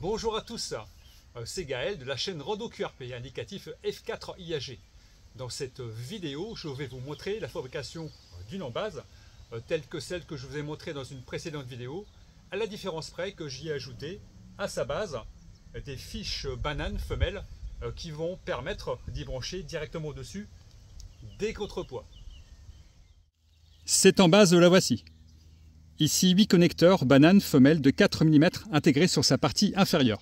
Bonjour à tous, c'est Gaël de la chaîne Rando QRP, indicatif F4 IAG. Dans cette vidéo, je vais vous montrer la fabrication d'une embase, telle que celle que je vous ai montrée dans une précédente vidéo, à la différence près que j'y ai ajouté à sa base des fiches bananes femelles qui vont permettre d'y brancher directement au-dessus des contrepoids. Cette embase, la voici. Ici, 8 connecteurs bananes femelles de 4 mm intégrés sur sa partie inférieure.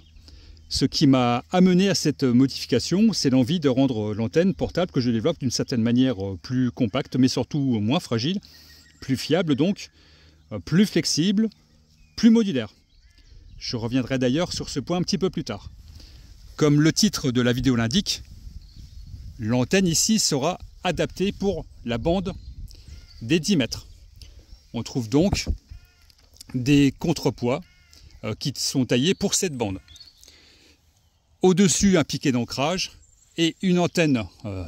Ce qui m'a amené à cette modification, c'est l'envie de rendre l'antenne portable que je développe d'une certaine manière plus compacte, mais surtout moins fragile, plus fiable donc, plus flexible, plus modulaire. Je reviendrai d'ailleurs sur ce point un petit peu plus tard. Comme le titre de la vidéo l'indique, l'antenne ici sera adaptée pour la bande des 10 mètres. On trouve donc des contrepoids qui sont taillés pour cette bande. Au-dessus, un piquet d'ancrage et une antenne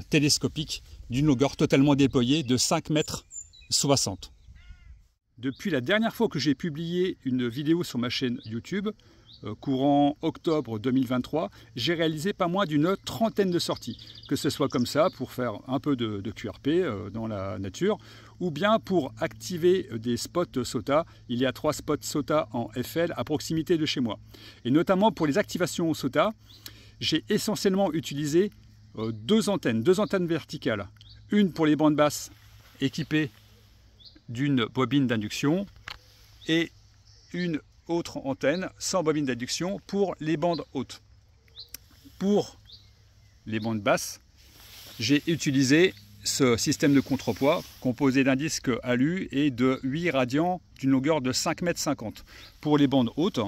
télescopique d'une longueur totalement déployée de 5,60 m. Depuis la dernière fois que j'ai publié une vidéo sur ma chaîne YouTube, courant octobre 2023, j'ai réalisé pas moins d'une trentaine de sorties. Que ce soit comme ça, pour faire un peu de QRP dans la nature, ou bien pour activer des spots SOTA. Il y a 3 spots SOTA en FL à proximité de chez moi. Et notamment pour les activations SOTA, j'ai essentiellement utilisé deux antennes verticales. Une pour les bandes basses équipées d'une bobine d'induction et une autre antenne sans bobine d'induction pour les bandes hautes. Pour les bandes basses, j'ai utilisé ce système de contrepoids composé d'un disque alu et de 8 radians d'une longueur de 5,50 m. Pour les bandes hautes,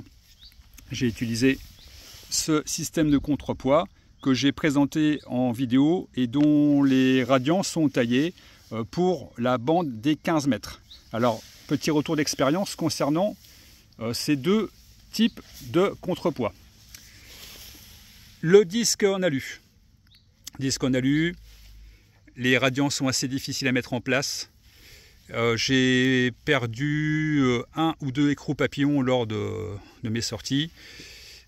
j'ai utilisé ce système de contrepoids que j'ai présenté en vidéo et dont les radians sont taillés pour la bande des 15 mètres. Alors, petit retour d'expérience concernant ces deux types de contrepoids. Le disque en alu. Les radians sont assez difficiles à mettre en place. J'ai perdu 1 ou 2 écrous papillons lors de mes sorties.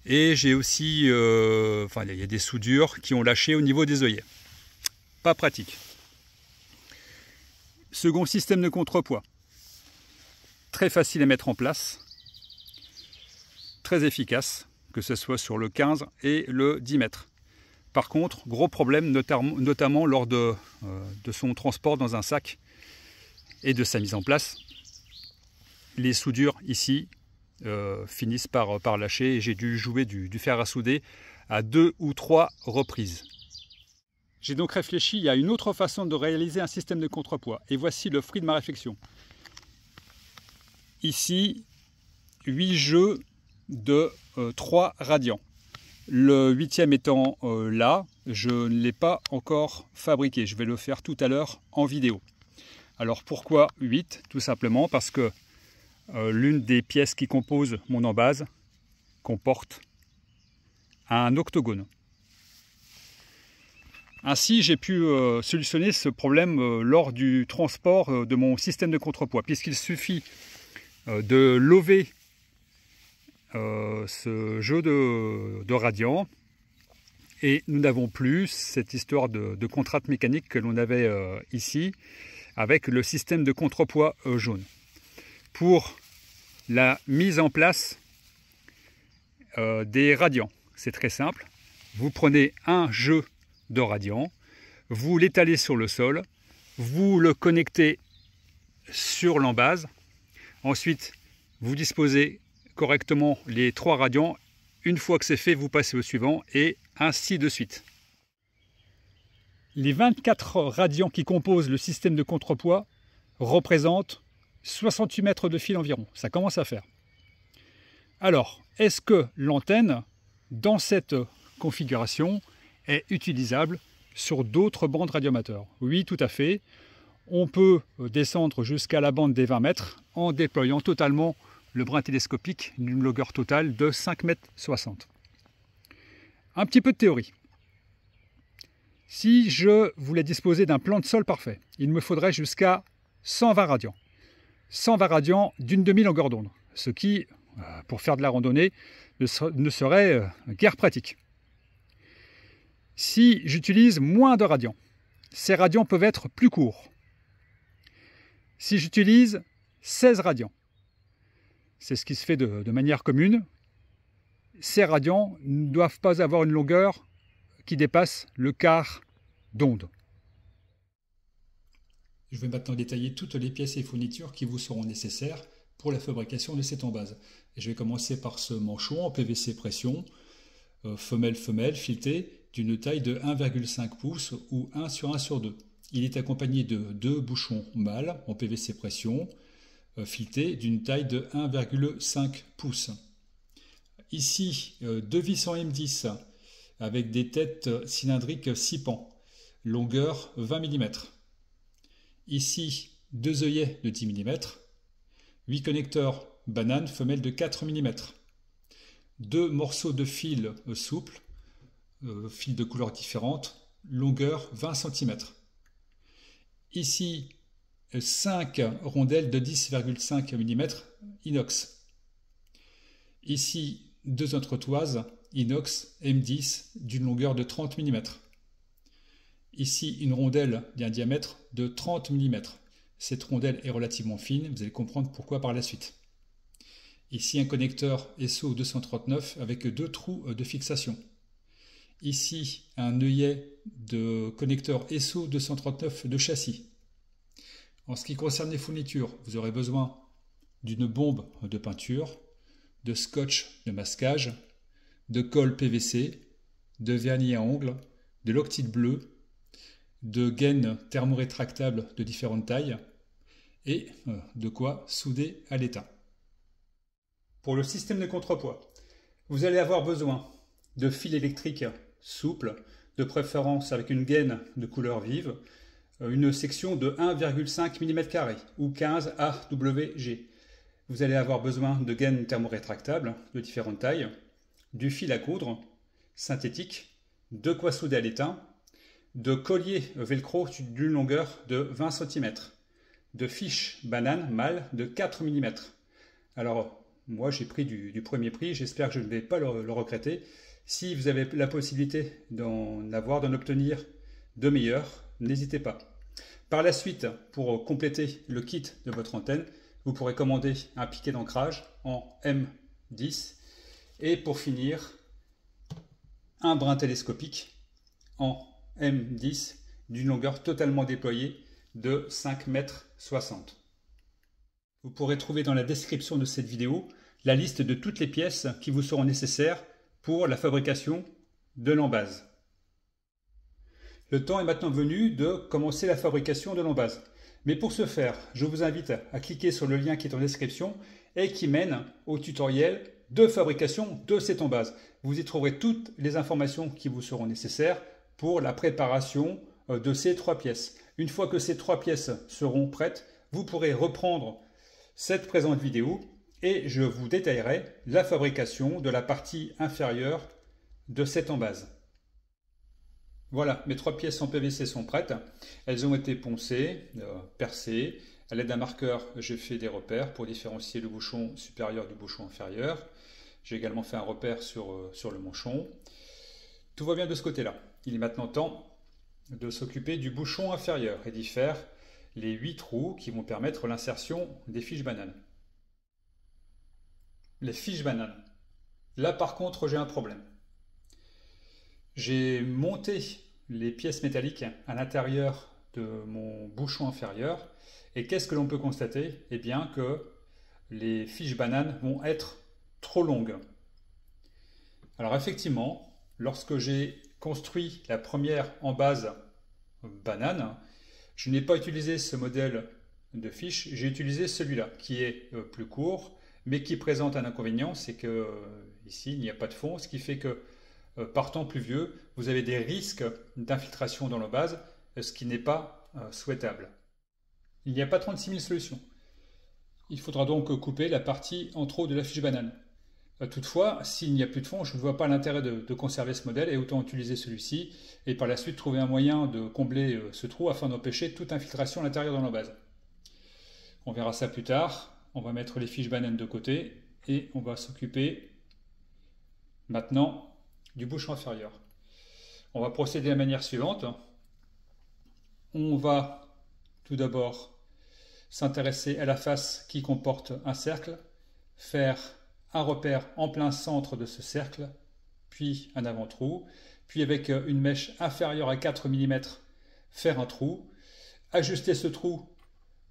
Et j'ai aussi, il y a des soudures qui ont lâché au niveau des œillets. Pas pratique. Second système de contrepoids. Très facile à mettre en place. Très efficace, que ce soit sur le 15 et le 10 mètres. Par contre, gros problème, notamment lors de son transport dans un sac et de sa mise en place. Les soudures ici finissent par lâcher et j'ai dû jouer du fer à souder à 2 ou 3 reprises. J'ai donc réfléchi à une autre façon de réaliser un système de contrepoids et voici le fruit de ma réflexion. Ici, 8 jeux de 3 radians. Le 8e étant là, je ne l'ai pas encore fabriqué. Je vais le faire tout à l'heure en vidéo. Alors pourquoi 8? Tout simplement parce que l'une des pièces qui composent mon embase comporte un octogone. Ainsi, j'ai pu solutionner ce problème lors du transport de mon système de contrepoids, puisqu'il suffit de lever ce jeu de radians et nous n'avons plus cette histoire de contrainte mécanique que l'on avait ici avec le système de contrepoids jaune. Pour la mise en place des radians, c'est très simple. Vous prenez un jeu de radians, vous l'étalez sur le sol, vous le connectez sur l'embase, ensuite vous disposez correctement les 3 radians. Une fois que c'est fait, vous passez au suivant et ainsi de suite. Les 24 radians qui composent le système de contrepoids représentent 68 mètres de fil environ. Ça commence à faire. Alors, est-ce que l'antenne, dans cette configuration, est utilisable sur d'autres bandes radioamateurs? Oui, tout à fait. On peut descendre jusqu'à la bande des 20 mètres en déployant totalement le brin télescopique d'une longueur totale de 5,60 m. Un petit peu de théorie. Si je voulais disposer d'un plan de sol parfait, il me faudrait jusqu'à 120 radians. 120 radians d'une demi-longueur d'onde, ce qui pour faire de la randonnée ne serait guère pratique. Si j'utilise moins de radians, ces radians peuvent être plus courts. Si j'utilise 16 radians, c'est ce qui se fait de manière commune, ces radians ne doivent pas avoir une longueur qui dépasse le quart d'onde. Je vais maintenant détailler toutes les pièces et fournitures qui vous seront nécessaires pour la fabrication de cette embase. Et je vais commencer par ce manchon en PVC pression, femelle-femelle, fileté, d'une taille de 1,5 pouces ou 1 sur 1 sur 2. Il est accompagné de 2 bouchons mâles en PVC pression, filetés d'une taille de 1,5 pouces. Ici, 2 vis en M10 avec des têtes cylindriques 6 pans, longueur 20 mm. Ici, 2 œillets de 10 mm, 8 connecteurs banane femelle de 4 mm, 2 morceaux de fil souple, fil de couleurs différentes, longueur 20 cm. Ici, 5 rondelles de 10,5 mm inox. Ici, 2 entretoises inox M10 d'une longueur de 30 mm. Ici, une rondelle d'un diamètre de 30 mm. Cette rondelle est relativement fine, vous allez comprendre pourquoi par la suite. Ici, un connecteur SO 239 avec 2 trous de fixation. Ici, un œillet de connecteur SO 239 de châssis. En ce qui concerne les fournitures, vous aurez besoin d'une bombe de peinture, de scotch de masquage, de colle PVC, de vernis à ongles, de loctite bleu, de gaines thermorétractables de différentes tailles et de quoi souder à l'étain. Pour le système de contrepoids, vous allez avoir besoin de fils électriques souples, de préférence avec une gaine de couleur vive, une section de 1,5 mm² ou 15 AWG. Vous allez avoir besoin de gaines thermorétractables de différentes tailles, du fil à coudre synthétique, de quoi souder à l'étain, de collier velcro d'une longueur de 20 cm, de fiches banane mâle de 4 mm. Alors, moi j'ai pris du premier prix, j'espère que je ne vais pas le regretter. Si vous avez la possibilité d'en obtenir de meilleurs, n'hésitez pas. Par la suite, pour compléter le kit de votre antenne, vous pourrez commander un piquet d'ancrage en M10 et pour finir, un brin télescopique en M10 d'une longueur totalement déployée de 5,60 m. Vous pourrez trouver dans la description de cette vidéo la liste de toutes les pièces qui vous seront nécessaires pour la fabrication de l'embase. Le temps est maintenant venu de commencer la fabrication de l'embase. Mais pour ce faire, je vous invite à cliquer sur le lien qui est en description et qui mène au tutoriel de fabrication de cette embase. Vous y trouverez toutes les informations qui vous seront nécessaires pour la préparation de ces 3 pièces. Une fois que ces 3 pièces seront prêtes, vous pourrez reprendre cette présente vidéo et je vous détaillerai la fabrication de la partie inférieure de cette embase. Voilà, mes 3 pièces en PVC sont prêtes. Elles ont été poncées, percées. À l'aide d'un marqueur, j'ai fait des repères pour différencier le bouchon supérieur du bouchon inférieur. J'ai également fait un repère sur le manchon. Tout va bien de ce côté-là. Il est maintenant temps de s'occuper du bouchon inférieur et d'y faire les 8 trous qui vont permettre l'insertion des fiches bananes. Les fiches bananes. Là par contre j'ai un problème. J'ai monté les pièces métalliques à l'intérieur de mon bouchon inférieur et qu'est-ce que l'on peut constater? Eh bien que les fiches bananes vont être trop longues. Alors effectivement, lorsque j'ai construit la première embase banane, je n'ai pas utilisé ce modèle de fiche, j'ai utilisé celui-là qui est plus court mais qui présente un inconvénient, c'est que ici il n'y a pas de fond, ce qui fait que par temps pluvieux, vous avez des risques d'infiltration dans l'embase, ce qui n'est pas souhaitable. Il n'y a pas 36 000 solutions. Il faudra donc couper la partie en trop de la fiche banane. Toutefois, s'il n'y a plus de fond, je ne vois pas l'intérêt de conserver ce modèle et autant utiliser celui-ci et par la suite trouver un moyen de combler ce trou afin d'empêcher toute infiltration à l'intérieur de l'embase. On verra ça plus tard. On va mettre les fiches bananes de côté et on va s'occuper maintenant du bouchon inférieur. On va procéder de la manière suivante. On va tout d'abord s'intéresser à la face qui comporte un cercle, faire un repère en plein centre de ce cercle, puis un avant-trou, puis avec une mèche inférieure à 4 mm, faire un trou, ajuster ce trou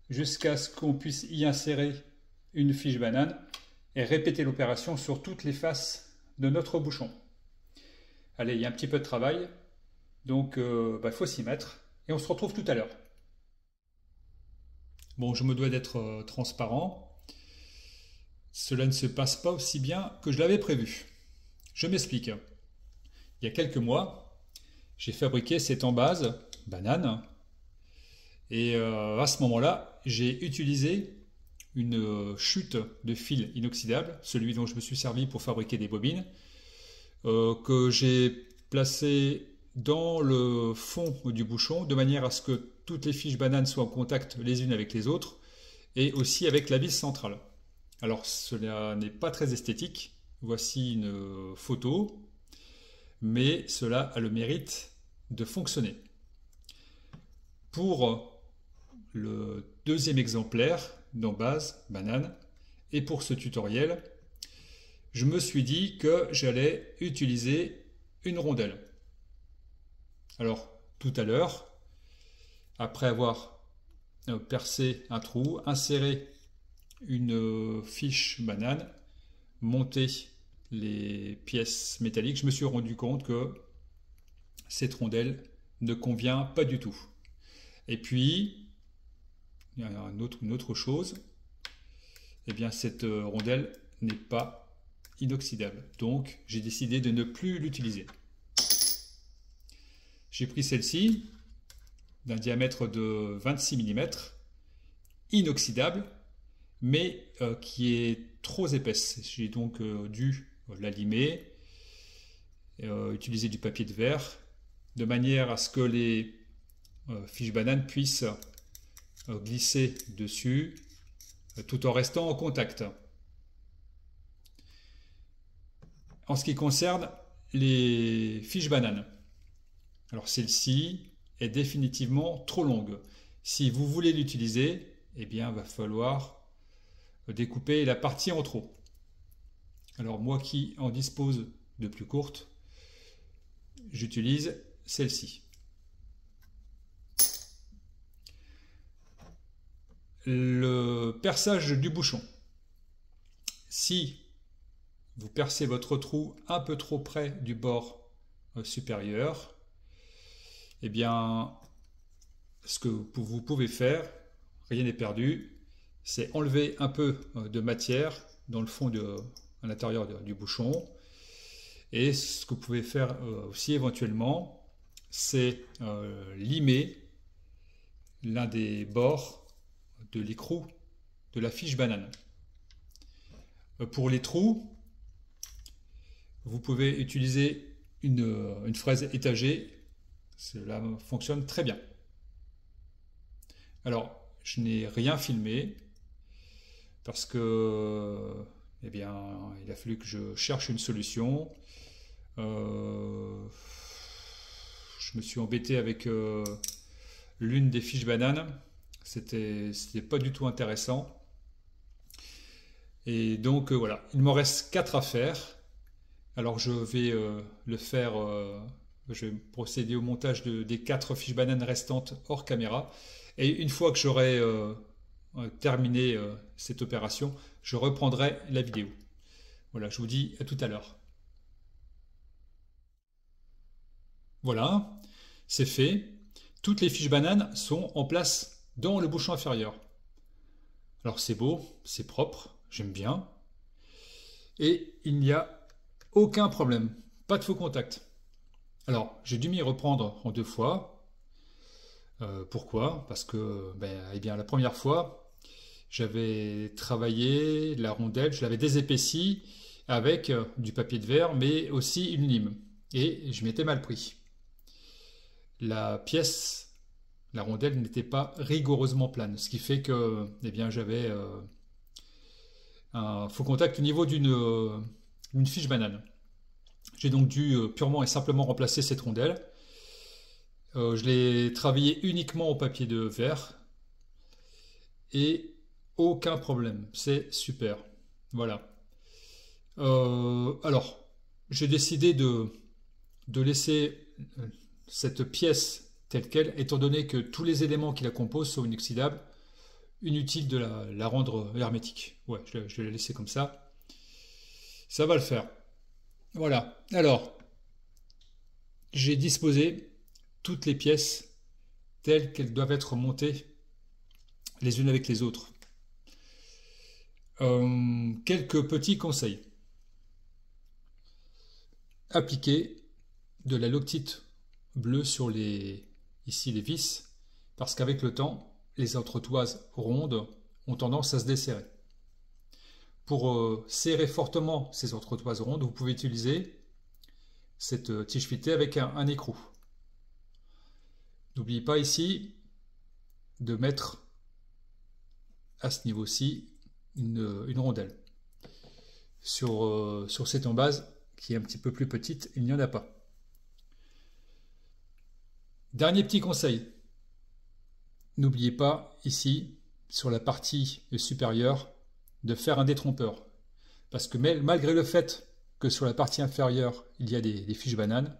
jusqu'à ce qu'on puisse y insérer une fiche banane et répéter l'opération sur toutes les faces de notre bouchon. Allez, il y a un petit peu de travail, donc il faut s'y mettre et on se retrouve tout à l'heure. Bon, je me dois d'être transparent. Cela ne se passe pas aussi bien que je l'avais prévu. Je m'explique. Il y a quelques mois, j'ai fabriqué cette embase banane et à ce moment-là, j'ai utilisé une chute de fil inoxydable, celui dont je me suis servi pour fabriquer des bobines, que j'ai placé dans le fond du bouchon de manière à ce que toutes les fiches bananes soient en contact les unes avec les autres et aussi avec la vis centrale. Alors cela n'est pas très esthétique, voici une photo, mais cela a le mérite de fonctionner. Pour le deuxième exemplaire d'embase banane et pour ce tutoriel, je me suis dit que j'allais utiliser une rondelle. Alors tout à l'heure, après avoir percé un trou, inséré une fiche banane, monté les pièces métalliques, je me suis rendu compte que cette rondelle ne convient pas du tout. Et puis, il y a une autre chose, eh bien cette rondelle n'est pas inoxydable. Donc, j'ai décidé de ne plus l'utiliser. J'ai pris celle-ci, d'un diamètre de 26 mm, inoxydable, mais qui est trop épaisse. J'ai donc dû la limer, utiliser du papier de verre, de manière à ce que les fiches bananes puissent glisser dessus, tout en restant en contact. En ce qui concerne les fiches bananes, alors celle-ci est définitivement trop longue. Si vous voulez l'utiliser, eh bien, il va falloir découper la partie en trop. Alors moi qui en dispose de plus courtes, j'utilise celle-ci. Le perçage du bouchon. Si vous percez votre trou un peu trop près du bord supérieur, eh bien, ce que vous pouvez faire, rien n'est perdu, c'est enlever un peu de matière dans le fond, à l'intérieur du bouchon. Et ce que vous pouvez faire aussi éventuellement, c'est limer l'un des bords de l'écrou de la fiche banane. Pour les trous, vous pouvez utiliser une fraise étagée. Cela fonctionne très bien. Alors, je n'ai rien filmé parce que, eh bien, il a fallu que je cherche une solution. Je me suis embêté avec l'une des fiches bananes. C'était pas du tout intéressant. Et donc voilà, il m'en reste 4 à faire. Alors je vais le faire. Je vais procéder au montage des 4 fiches bananes restantes hors caméra. Et une fois que j'aurai terminé cette opération, je reprendrai la vidéo. Voilà, je vous dis à tout à l'heure. Voilà, c'est fait. Toutes les fiches bananes sont en place dans le bouchon inférieur. Alors c'est beau, c'est propre, j'aime bien. Et il n'y a aucun problème, pas de faux contact. Alors j'ai dû m'y reprendre en 2 fois. Pourquoi? Parce que eh bien, la première fois, j'avais travaillé la rondelle, je l'avais désépaissie avec du papier de verre, mais aussi une lime. Et je m'étais mal pris. La rondelle n'était pas rigoureusement plane, ce qui fait que eh bien, j'avais un faux contact au niveau d'une fiche banane. J'ai donc dû purement et simplement remplacer cette rondelle. Je l'ai travaillé uniquement au papier de verre et aucun problème, c'est super. Voilà. Alors, j'ai décidé de laisser cette pièce telle qu'elle, étant donné que tous les éléments qui la composent sont inoxydables. Inutile de la rendre hermétique. Ouais, je vais la laisser comme ça. Ça va le faire. Voilà. Alors, j'ai disposé toutes les pièces telles qu'elles doivent être montées les unes avec les autres. Quelques petits conseils. Appliquez de la loctite bleue sur ici les vis, parce qu'avec le temps, les entretoises rondes ont tendance à se desserrer. Pour serrer fortement ces entretoises rondes, vous pouvez utiliser cette tige fitée avec un écrou. N'oubliez pas ici de mettre à ce niveau-ci une rondelle. Sur cette embase qui est un petit peu plus petite, il n'y en a pas. Dernier petit conseil. N'oubliez pas ici, sur la partie supérieure, de faire un détrompeur. Parce que malgré le fait que sur la partie inférieure, il y a des fiches bananes,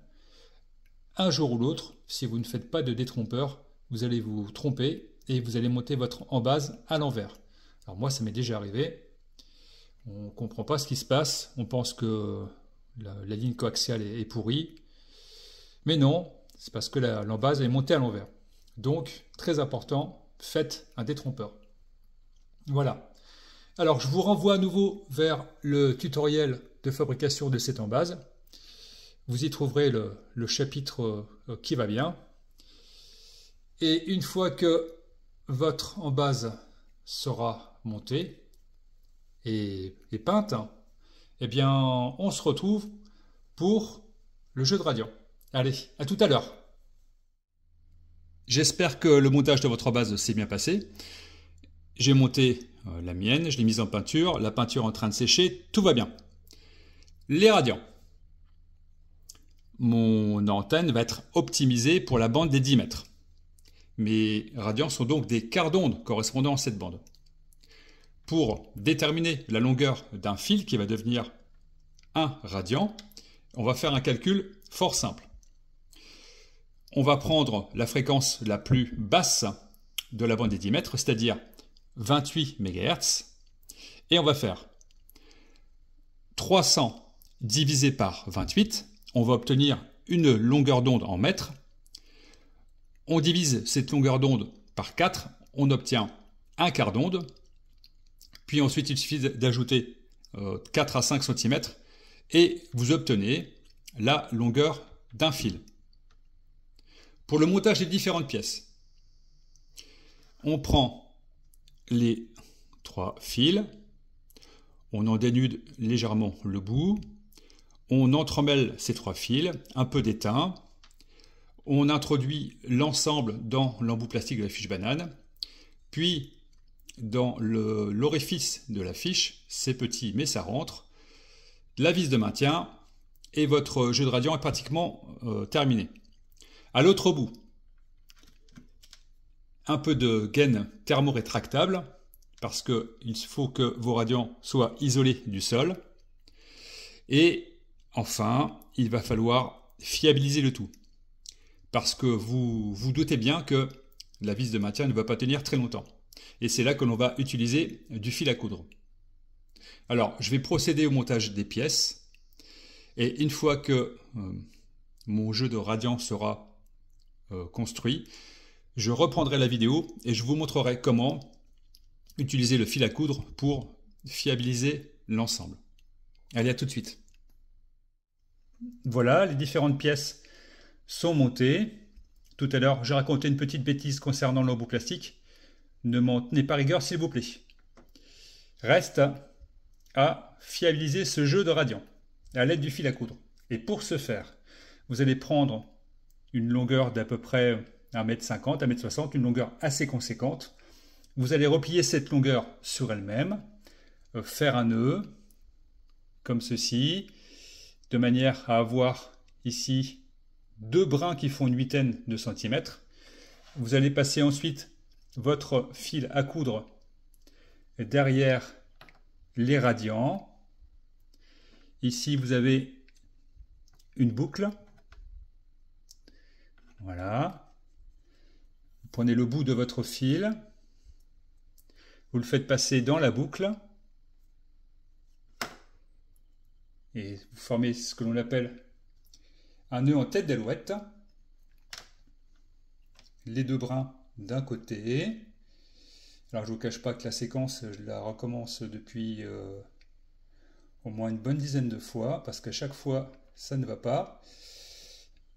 un jour ou l'autre, si vous ne faites pas de détrompeur, vous allez vous tromper et vous allez monter votre embase à l'envers. Alors moi, ça m'est déjà arrivé. On ne comprend pas ce qui se passe. On pense que la ligne coaxiale est pourrie. Mais non, c'est parce que l'embase est montée à l'envers. Donc, très important, faites un détrompeur. Voilà. Alors, je vous renvoie à nouveau vers le tutoriel de fabrication de cette embase. Vous y trouverez le chapitre qui va bien. Et une fois que votre embase sera montée et peinte, eh bien, on se retrouve pour le jeu de radiant. Allez, à tout à l'heure. J'espère que le montage de votre base s'est bien passé. J'ai monté la mienne, je l'ai mise en peinture, la peinture est en train de sécher, tout va bien. Les radiants. Mon antenne va être optimisée pour la bande des 10 mètres. Mes radiants sont donc des quarts d'onde correspondant à cette bande. Pour déterminer la longueur d'un fil qui va devenir un radian, on va faire un calcul fort simple. On va prendre la fréquence la plus basse de la bande des 10 mètres, c'est-à-dire 28 MHz, et on va faire 300 divisé par 28, on va obtenir une longueur d'onde en mètres. On divise cette longueur d'onde par 4, on obtient un quart d'onde, puis ensuite il suffit d'ajouter 4 à 5 cm, et vous obtenez la longueur d'un fil. Pour le montage des différentes pièces, on prend les 3 fils, on en dénude légèrement le bout, on entremêle ces 3 fils, un peu d'étain, on introduit l'ensemble dans l'embout plastique de la fiche banane, puis dans l'orifice de la fiche, c'est petit mais ça rentre, la vis de maintien, et votre jeu de radiant est pratiquement terminé. À l'autre bout, un peu de gaine thermorétractable, parce qu'il faut que vos radiants soient isolés du sol. Et enfin, il va falloir fiabiliser le tout, parce que vous vous doutez bien que la vis de maintien ne va pas tenir très longtemps. Et c'est là que l'on va utiliser du fil à coudre. Alors, je vais procéder au montage des pièces, et une fois que mon jeu de radiant sera construit, je reprendrai la vidéo et je vous montrerai comment utiliser le fil à coudre pour fiabiliser l'ensemble. Allez, à tout de suite. Voilà, les différentes pièces sont montées. Tout à l'heure, j'ai raconté une petite bêtise concernant l'embout plastique. Ne m'en tenez pas rigueur, s'il vous plaît. Reste à fiabiliser ce jeu de radiant à l'aide du fil à coudre. Et pour ce faire, vous allez prendre une longueur d'à peu près 1,50 m, 1,60 m, une longueur assez conséquente. Vous allez replier cette longueur sur elle-même, faire un nœud, comme ceci, de manière à avoir ici 2 brins qui font une huitaine de centimètres. Vous allez passer ensuite votre fil à coudre derrière les radians. Ici, vous avez une boucle. Voilà. Vous prenez le bout de votre fil. Vous le faites passer dans la boucle. Et vous formez ce que l'on appelle un nœud en tête d'alouette. Les 2 brins d'un côté. Alors je ne vous cache pas que la séquence, je la recommence depuis au moins une bonne dizaine de fois, parce qu'à chaque fois, ça ne va pas.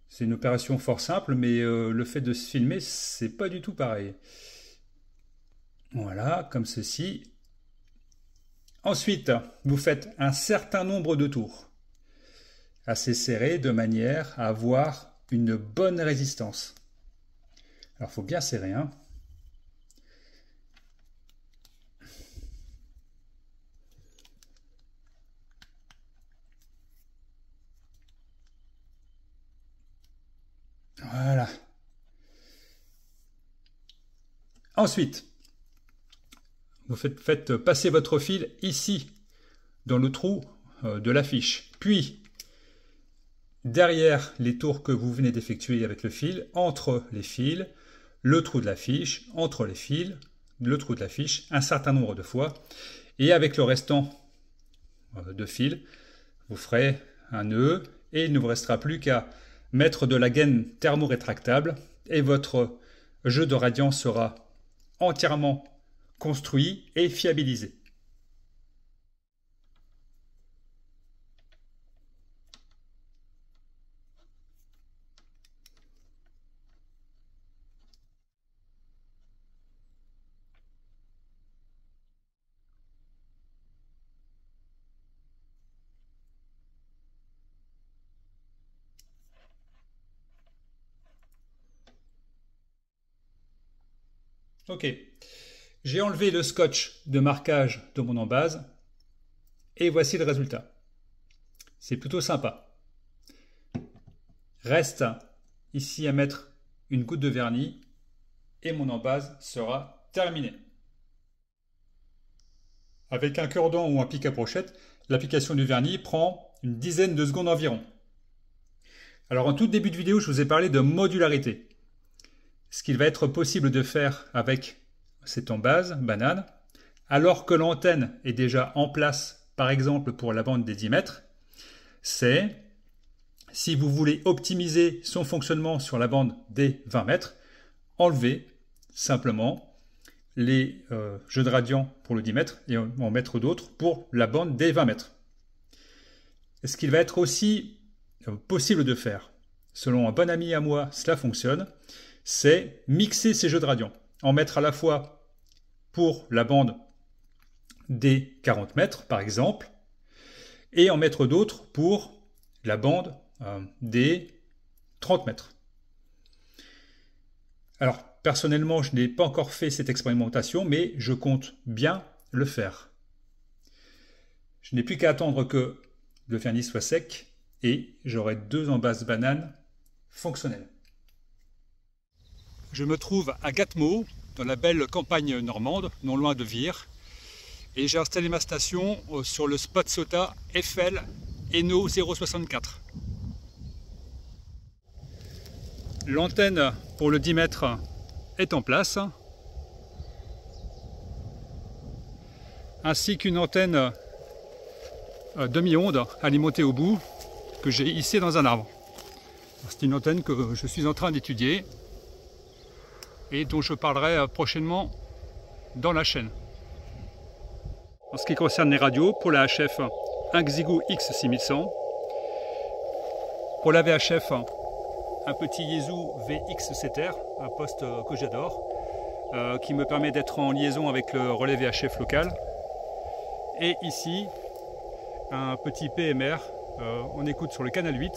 C'est une opération fort simple, mais le fait de se filmer, c'est pas du tout pareil. Voilà, comme ceci. Ensuite, vous faites un certain nombre de tours, assez serrés, de manière à avoir une bonne résistance. Alors, il faut bien serrer, hein. Voilà. Ensuite, vous faites passer votre fil ici, dans le trou de la fiche. Puis, derrière les tours que vous venez d'effectuer avec le fil, entre les fils, le trou de la fiche, entre les fils, le trou de la fiche, un certain nombre de fois. Et avec le restant de fil, vous ferez un nœud et il ne vous restera plus qu'à mettre de la gaine thermorétractable et votre jeu de radian sera entièrement construit et fiabilisé. Ok, j'ai enlevé le scotch de marquage de mon embase et voici le résultat. C'est plutôt sympa. Reste ici à mettre une goutte de vernis et mon embase sera terminée. Avec un cure-dent ou un pic à brochette, l'application du vernis prend une dizaine de secondes environ. Alors en tout début de vidéo, je vous ai parlé de modularité. Ce qu'il va être possible de faire avec cette embase banane, alors que l'antenne est déjà en place, par exemple pour la bande des 10 mètres, c'est, si vous voulez optimiser son fonctionnement sur la bande des 20 mètres, enlever simplement les jeux de radian pour le 10 mètres et en mettre d'autres pour la bande des 20 mètres. Ce qu'il va être aussi possible de faire, selon un bon ami à moi, cela fonctionne, c'est mixer ces jeux de radian. En mettre à la fois pour la bande des 40 mètres, par exemple, et en mettre d'autres pour la bande des 30 mètres. Alors, personnellement, je n'ai pas encore fait cette expérimentation, mais je compte bien le faire. Je n'ai plus qu'à attendre que le vernis soit sec et j'aurai 2 embases bananes fonctionnelles. Je me trouve à Gatmo, dans la belle campagne normande, non loin de Vire. Et j'ai installé ma station sur le spot SOTA FL Eno 064. L'antenne pour le 10 mètres est en place, ainsi qu'une antenne demi-onde alimentée au bout que j'ai hissée dans un arbre. C'est une antenne que je suis en train d'étudier et dont je parlerai prochainement dans la chaîne. En ce qui concerne les radios, pour la HF, un Xiegu X6100. Pour la VHF, un petit Yaesu VX7R, un poste que j'adore, qui me permet d'être en liaison avec le relais VHF local. Et ici, un petit PMR, on écoute sur le canal 8,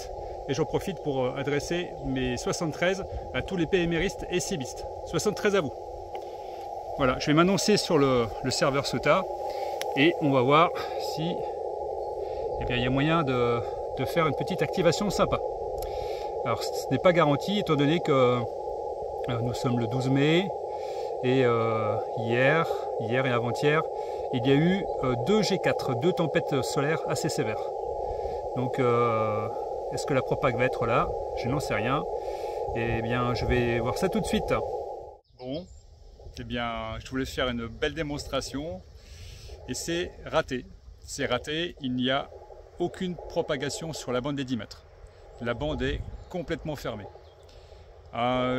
et j'en profite pour adresser mes 73 à tous les PMRistes et CBistes. 73 à vous. Voilà, je vais m'annoncer sur le serveur SOTA Et on va voir si eh bien, il y a moyen de faire une petite activation sympa. Alors ce n'est pas garanti étant donné que nous sommes le 12 mai et hier et avant-hier, il y a eu 2 G4, 2 tempêtes solaires assez sévères. Donc est-ce que la propague va être là? Je n'en sais rien. Eh bien je vais voir ça tout de suite. Bon, eh bien je voulais faire une belle démonstration et c'est raté. C'est raté, il n'y a aucune propagation sur la bande des 10 mètres. La bande est complètement fermée.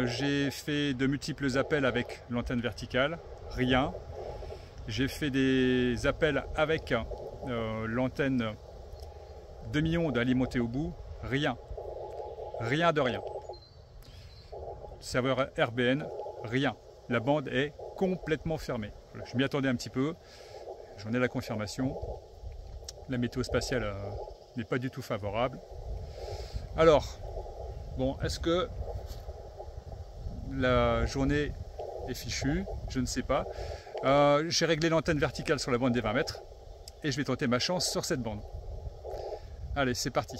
J'ai fait de multiples appels avec l'antenne verticale, rien. J'ai fait des appels avec l'antenne demi-onde alimentée au bout, rien. Rien de rien. Serveur RBN, rien. La bande est complètement fermée. Voilà, je m'y attendais un petit peu, j'en ai la confirmation. La météo spatiale n'est pas du tout favorable. Alors, bon, est-ce que la journée est fichue? Je ne sais pas. J'ai réglé l'antenne verticale sur la bande des 20 mètres et je vais tenter ma chance sur cette bande. Allez, c'est parti.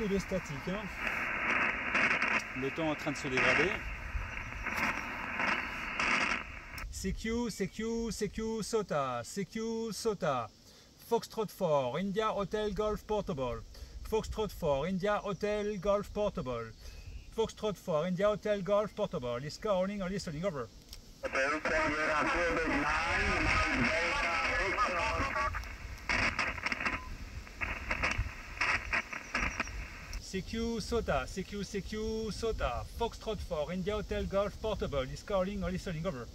De statique, hein. Le temps est en train de se dégrader. CQ SOTA, CQ SOTA, Foxtrot 4, India Hotel Golf Portable, Foxtrot 4, India Hotel Golf Portable, Foxtrot 4, India Hotel Golf Portable, is calling or listening, over. CQ SOTA, CQ SOTA, Foxtrot 4, India Hotel Golf Portable, is calling or listening, over.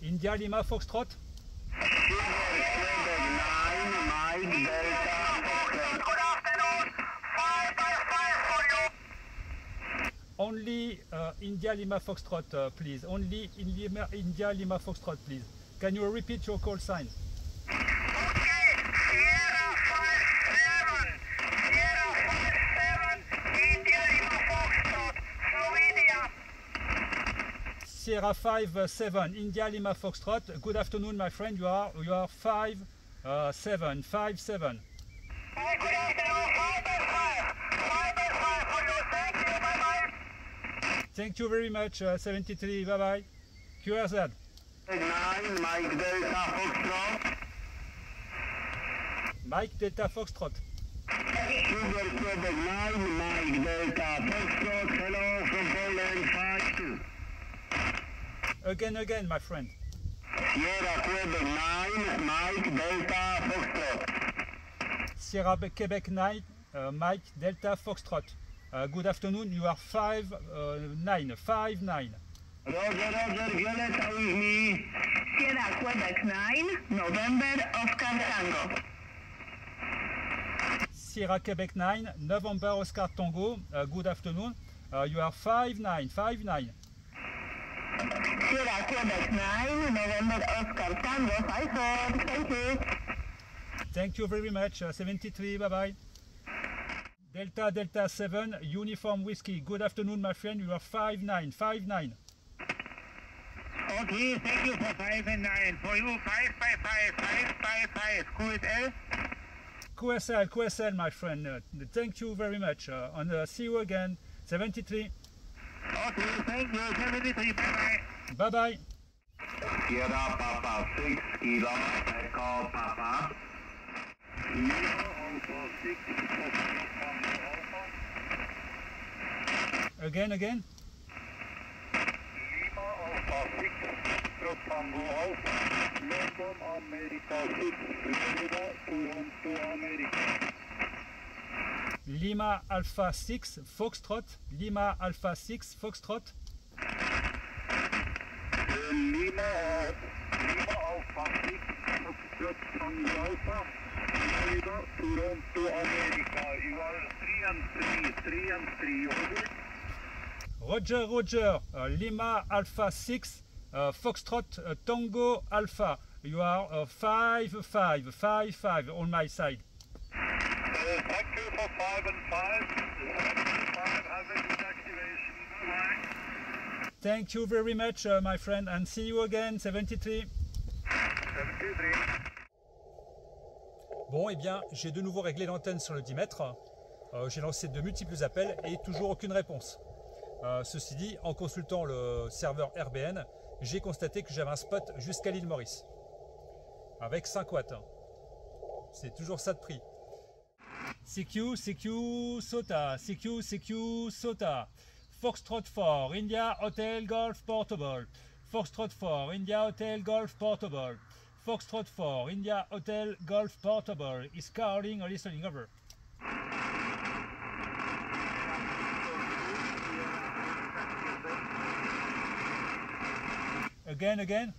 India Lima Foxtrot. Only India Lima Foxtrot, please. Only India Lima Foxtrot, please. Can you repeat your call sign? Sierra 5-7, India Lima Foxtrot. Good afternoon, my friend. You are 5-7. Good afternoon, 5 for you. Thank you. Bye bye. Thank you very much. 73. Bye bye. QRZ. 9, Mike Delta Foxtrot. Mike Delta Foxtrot. Sugar Quebec 9, Mike Delta Foxtrot, hello from Poland 5-2. Again, my friend. Sierra Quebec 9, Mike Delta Foxtrot. Sierra Quebec 9, Mike Delta Foxtrot. Good afternoon, you are 5-9. Roger, Violeta with me. Sierra Quebec 9, November, Oscar Tango. Sierra Quebec 9, November Oscar Tango. Good afternoon, you are 5-9. Sierra Quebec 9, November, Oscar Tango, 5-4. Thank you. Thank you very much, 73, bye-bye. Delta 7, Uniform Whiskey. Good afternoon, my friend, you are 5-9. Okay, thank you for 5 and 9. For you, 555. QSL, my friend. Thank you very much, and see you again, 73. Okay, thank you, 73, bye-bye. Bye-bye. Sierra Papa 6, Kilo, Echo Papa. Again. Lima Alpha 6, Tango Alpha, London America 6, Florida, Toronto America. Lima Alpha 6, Foxtrot. Lima Alpha 6, Foxtrot. Lima Alpha 6, Foxtrot, Tango Alpha, Florida, Toronto America. You are 3 and 3, over. Roger, Lima Alpha 6, Foxtrot, Tango Alpha. You are 5-5 on my side. Thank you for 5 and 5. 5 has a good activation. Bye. Thank you very much, my friend, and see you again, 73. 73. Bon, eh bien, j'ai de nouveau réglé l'antenne sur le 10 mètres. J'ai lancé de multiples appels et toujours aucune réponse. Ceci dit, en consultant le serveur RBN, j'ai constaté que j'avais un spot jusqu'à l'île Maurice. Avec 5 watts. C'est toujours ça de prix. CQ, SOTA. Foxtrot 4, India Hotel Golf Portable. Foxtrot 4, India Hotel Golf Portable. Foxtrot 4, India Hotel Golf Portable is calling or listening over. Again.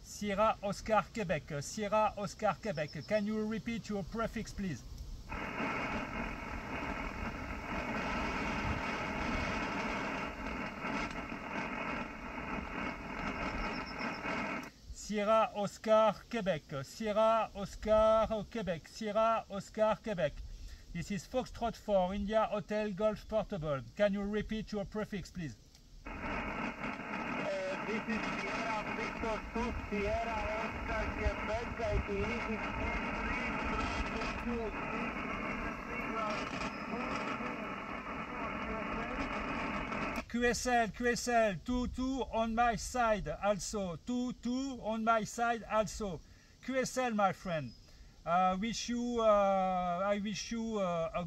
Sierra Oscar Quebec. Can you repeat your prefix, please? Sierra Oscar Quebec. This is Foxtrot 4, India Hotel Golf Portable. Can you repeat your prefix, please? This is Sierra Victor 2, Sierra Oscar Quebec. I believe it's 2-3. QSL 2-2 on my side also. 2-2 on my side also. QSL, my friend. I wish you a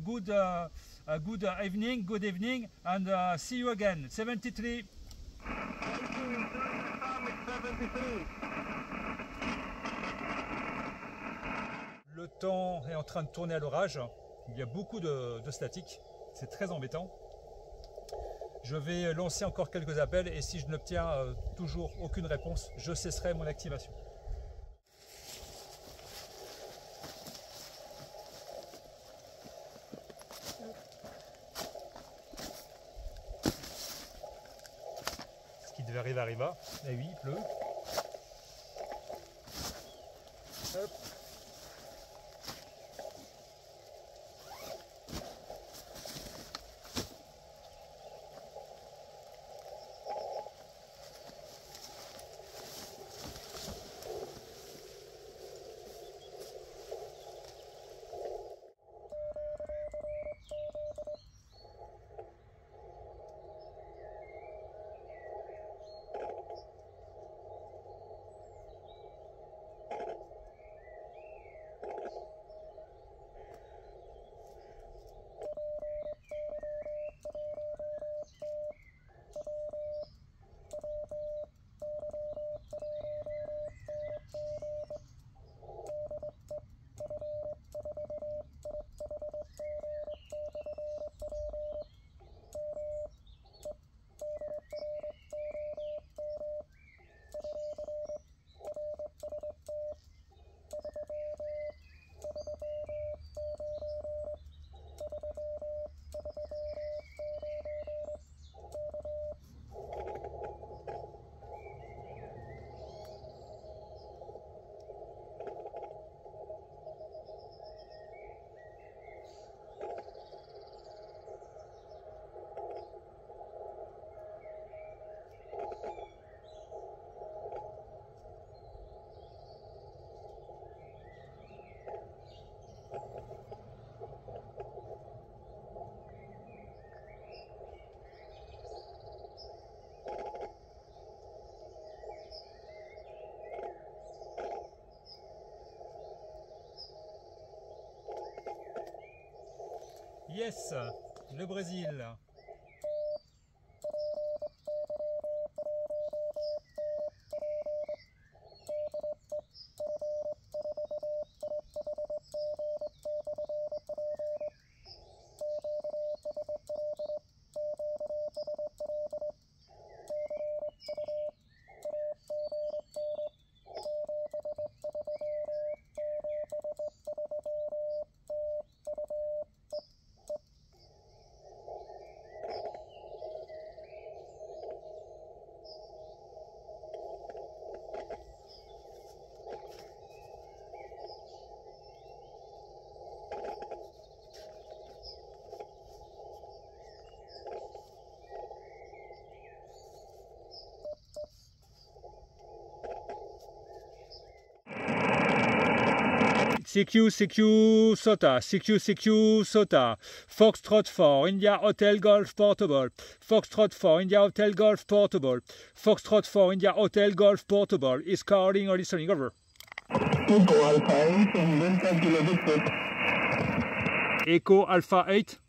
good evening, and see you again. 73. Le temps est en train de tourner à l'orage. Il y a beaucoup de statique. C'est très embêtant. Je vais lancer encore quelques appels et si je n'obtiens toujours aucune réponse, je cesserai mon activation. Ce qui devait arriver arriva. Et oui, il pleut. Hop. Yes, le Brésil. CQ SOTA, CQ SOTA, Foxtrot 4, India Hotel Golf Portable, Foxtrot 4, India Hotel Golf Portable, Foxtrot 4, India Hotel Golf Portable, is calling or listening, over. Echo Alpha 8 and Delta Kilo Victor. Echo Alpha 8,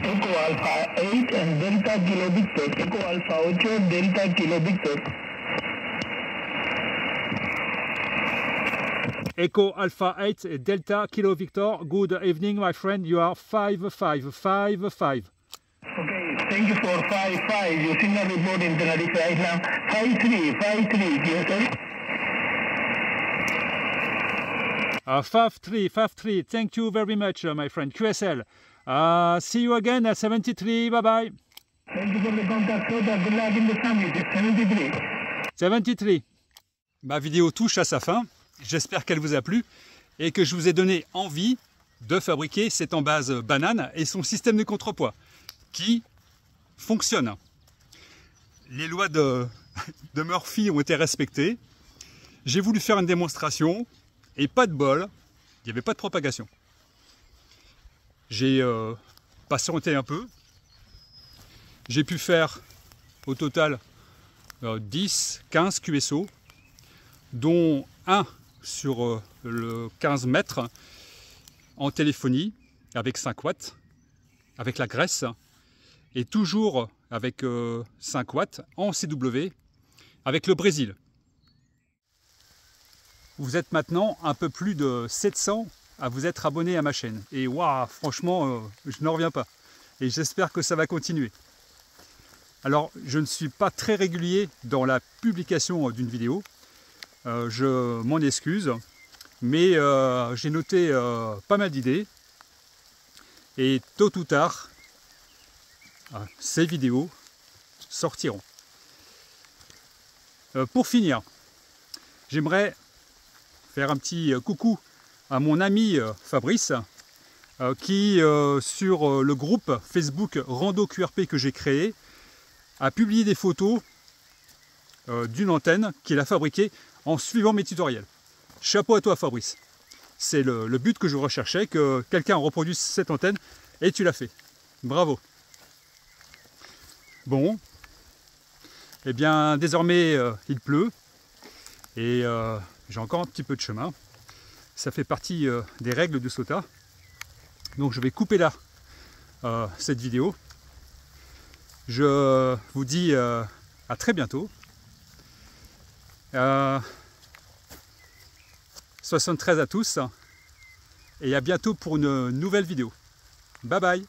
Echo Alpha 8 and Delta Kilo Victor. Echo Alpha 8 Delta Kilo Victor. Echo Alpha 8 et Delta Kilo Victor. Good evening, my friend. You are 5555. Okay, thank you for 55. You signal report in Tenerife right now. 53, yes sir. 5353. Thank you very much, my friend. QSL. See you again at 73. Bye bye. Thank you for the contact. Good luck in the summit. 73. 73. Ma vidéo touche à sa fin. J'espère qu'elle vous a plu et que je vous ai donné envie de fabriquer cette embase banane et son système de contrepoids qui fonctionne. Les lois de Murphy ont été respectées. J'ai voulu faire une démonstration et pas de bol, il n'y avait pas de propagation. J'ai patienté un peu. J'ai pu faire au total 10, 15 QSO, dont un sur le 15 mètres en téléphonie avec 5 watts, avec la graisse, et toujours avec 5 watts en CW avec le Brésil. Vous êtes maintenant un peu plus de 700 à vous être abonné à ma chaîne. Et waouh, franchement, je n'en reviens pas. Et j'espère que ça va continuer. Alors, je ne suis pas très régulier dans la publication d'une vidéo. Je m'en excuse, mais j'ai noté pas mal d'idées et tôt ou tard, ces vidéos sortiront. Pour finir, j'aimerais faire un petit coucou à mon ami Fabrice qui, sur le groupe Facebook Rando QRP que j'ai créé, a publié des photos d'une antenne qu'il a fabriquée en suivant mes tutoriels. Chapeau à toi Fabrice. C'est le but que je recherchais, que quelqu'un reproduise cette antenne, et tu l'as fait. Bravo. Bon. Eh bien, désormais, il pleut, et j'ai encore un petit peu de chemin. Ça fait partie des règles de SOTA. Donc je vais couper là cette vidéo. Je vous dis à très bientôt. 73 à tous et à bientôt pour une nouvelle vidéo. Bye bye.